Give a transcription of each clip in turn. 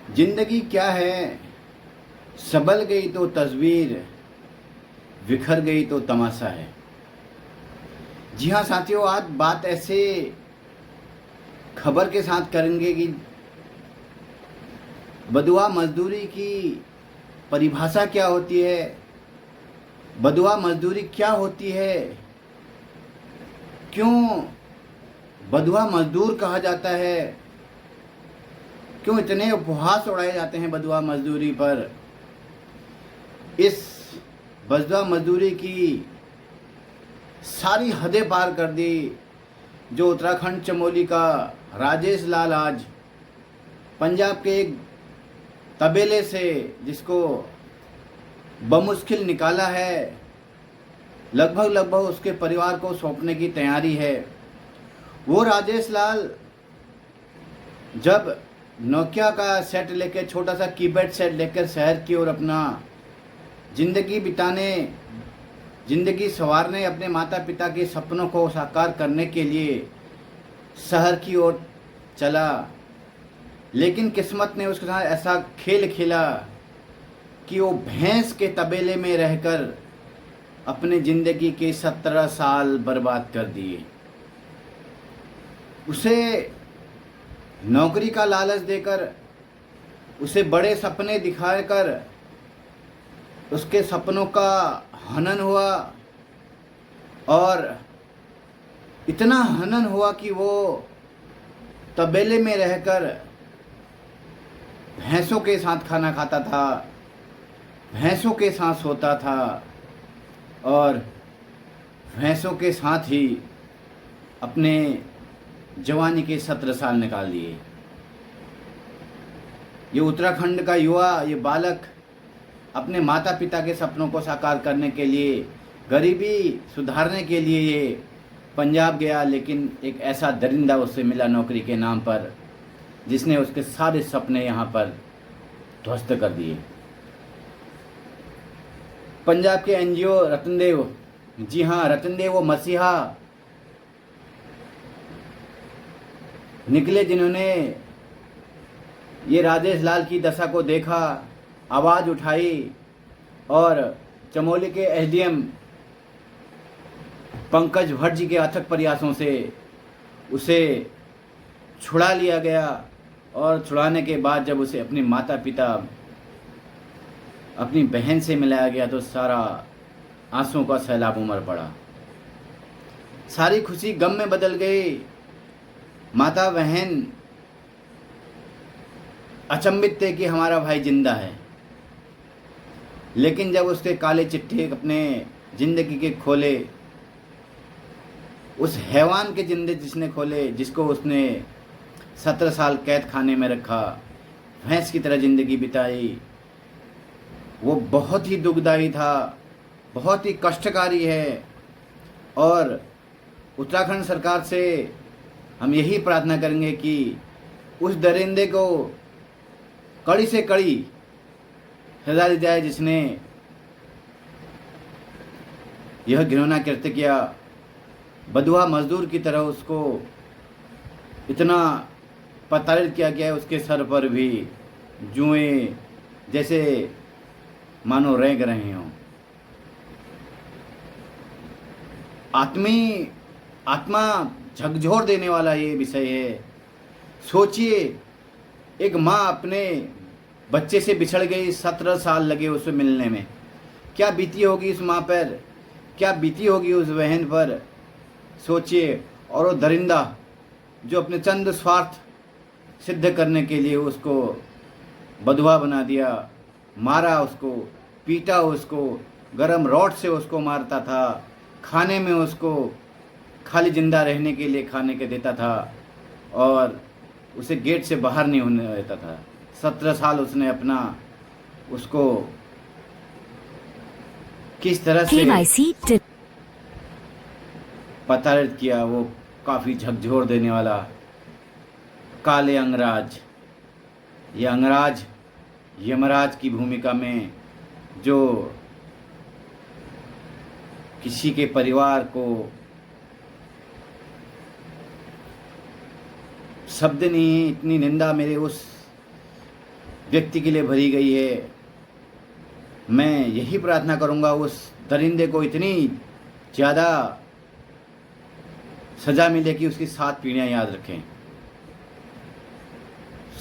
जिंदगी क्या है, संभल गई तो तस्वीर, बिखर गई तो तमाशा है। जी हाँ साथियों, आज बात ऐसे खबर के साथ करेंगे कि बंधुआ मजदूरी की परिभाषा क्या होती है, बंधुआ मजदूरी क्या होती है, क्यों बंधुआ मजदूर कहा जाता है, क्यों इतने उपहास उड़ाए जाते हैं बंधुआ मजदूरी पर। इस बंधुआ मजदूरी की सारी हदें पार कर दी जो उत्तराखंड चमोली का राजेश लाल आज पंजाब के एक तबेले से, जिसको बमुश्किल निकाला है, लगभग उसके परिवार को सौंपने की तैयारी है। वो राजेश लाल जब नोकिया का सेट लेकर, छोटा सा कीपैड सेट लेकर शहर की ओर अपना जिंदगी संवारने, अपने माता पिता के सपनों को साकार करने के लिए शहर की ओर चला, लेकिन किस्मत ने उसके साथ ऐसा खेल खेला कि वो भैंस के तबेले में रहकर अपने ज़िंदगी के 17 साल बर्बाद कर दिए। उसे नौकरी का लालच देकर, उसे बड़े सपने दिखाकर उसके सपनों का हनन हुआ, और इतना हनन हुआ कि वो तबेले में रहकर भैंसों के साथ खाना खाता था, भैंसों के साथ सोता था और भैंसों के साथ ही अपने जवानी के 17 साल निकाल दिए। ये उत्तराखंड का युवा, ये बालक अपने माता पिता के सपनों को साकार करने के लिए, गरीबी सुधारने के लिए ये पंजाब गया, लेकिन एक ऐसा दरिंदा उससे मिला नौकरी के नाम पर, जिसने उसके सारे सपने यहाँ पर ध्वस्त कर दिए। पंजाब के एनजीओ रतनदेव, जी हाँ रतनदेव वो मसीहा निकले जिन्होंने ये राजेश लाल की दशा को देखा, आवाज़ उठाई, और चमोली के एसडीएम पंकज भट्ट जी के अथक प्रयासों से उसे छुड़ा लिया गया। और छुड़ाने के बाद जब उसे अपने माता पिता, अपनी बहन से मिलाया गया तो सारा आंसुओं का सैलाब उमड़ पड़ा। सारी खुशी गम में बदल गई। माता बहन अचंभित थे कि हमारा भाई जिंदा है, लेकिन जब उसके काले चिट्ठे अपने ज़िंदगी के खोले, उस हैवान के जिंदे जिसने खोले, जिसको उसने 17 साल कैद खाने में रखा, भैंस की तरह ज़िंदगी बिताई, वो बहुत ही दुखदाई था, बहुत ही कष्टकारी है। और उत्तराखंड सरकार से हम यही प्रार्थना करेंगे कि उस दरिंदे को कड़ी से कड़ी सजा दी जाए जिसने यह घिनौना कृत्य किया। बंधुआ मजदूर की तरह उसको इतना प्रताड़ित किया गया है, उसके सर पर भी जुएं जैसे मानो रेंग रहे हों। आत्मा झकझोर देने वाला ये विषय है। सोचिए, एक माँ अपने बच्चे से बिछड़ गई, 17 साल लगे उसे मिलने में, क्या बीती होगी उस माँ पर, क्या बीती होगी उस बहन पर, सोचिए। और वो दरिंदा जो अपने चंद स्वार्थ सिद्ध करने के लिए उसको बंधुआ बना दिया, मारा उसको, पीटा उसको, गरम रॉड से उसको मारता था, खाने में उसको खाली जिंदा रहने के लिए खाने के देता था, और उसे गेट से बाहर नहीं होने देता था। 17 साल उसने अपना उसको किस तरह से प्रताड़ित किया, वो काफ़ी झकझोर देने वाला काले अंगराज। ये अंगराज यमराज की भूमिका में जो किसी के परिवार को शब्द नहीं, इतनी निंदा मेरे उस व्यक्ति के लिए भरी गई है। मैं यही प्रार्थना करूंगा उस दरिंदे को इतनी ज़्यादा सज़ा मिले कि उसकी 7 पीढ़ियाँ याद रखें।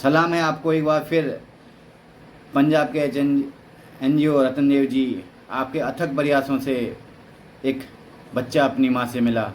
सलाम है आपको एक बार फिर पंजाब के NGO रतन देव जी, आपके अथक प्रयासों से एक बच्चा अपनी माँ से मिला।